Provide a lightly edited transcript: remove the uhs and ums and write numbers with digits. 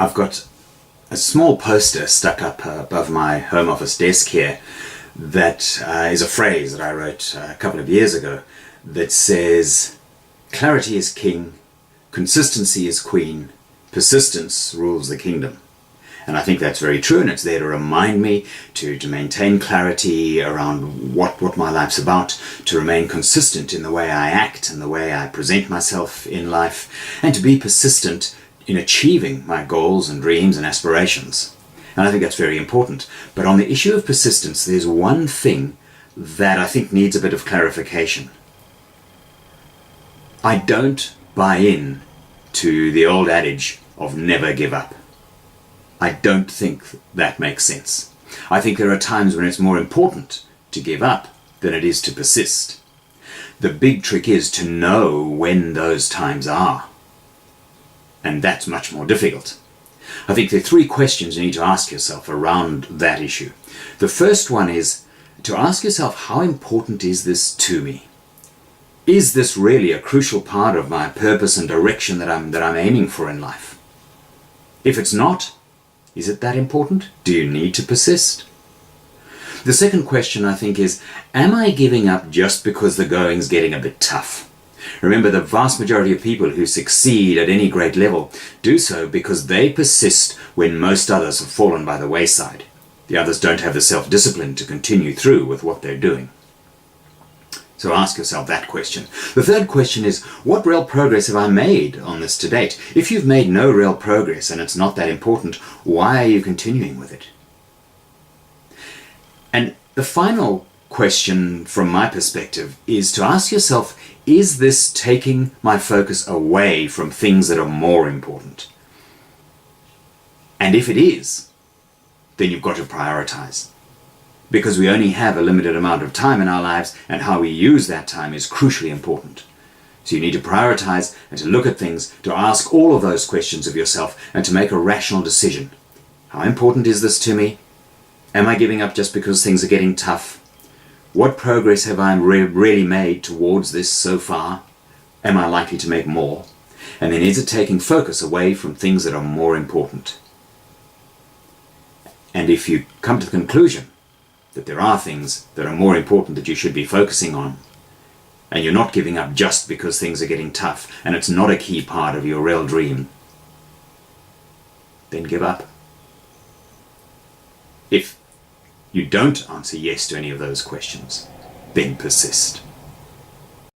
I've got a small poster stuck up above my home office desk here that is a phrase that I wrote a couple of years ago that says, "Clarity is king, consistency is queen, persistence rules the kingdom." And I think that's very true, and it's there to remind me to maintain clarity around what my life's about, to remain consistent in the way I act and the way I present myself in life, and to be persistent in achieving my goals and dreams and aspirations. And I think that's very important. But on the issue of persistence, there's one thing that I think needs a bit of clarification. I don't buy in to the old adage of never give up. I don't think that makes sense. I think there are times when it's more important to give up than it is to persist. The big trick is to know when those times are. And that's much more difficult. I think there are three questions you need to ask yourself around that issue. The first one is to ask yourself, how important is this to me? Is this really a crucial part of my purpose and direction that I'm aiming for in life? If it's not, is it that important? Do you need to persist? The second question, I think, is, am I giving up just because the going's getting a bit tough? Remember, the vast majority of people who succeed at any great level do so because they persist when most others have fallen by the wayside. The others don't have the self-discipline to continue through with what they're doing. So ask yourself that question. The third question is, what real progress have I made on this to date? If you've made no real progress and it's not that important, why are you continuing with it? And the final question from my perspective is to ask yourself, is this taking my focus away from things that are more important? And if it is, then you've got to prioritize. Because we only have a limited amount of time in our lives, and how we use that time is crucially important. So you need to prioritize and to look at things, to ask all of those questions of yourself, and to make a rational decision. How important is this to me? Am I giving up just because things are getting tough? What progress have I really made towards this so far? Am I likely to make more? And then is it taking focus away from things that are more important? And if you come to the conclusion that there are things that are more important that you should be focusing on, and you're not giving up just because things are getting tough, and it's not a key part of your real dream, then give up. If you don't answer yes to any of those questions, then persist.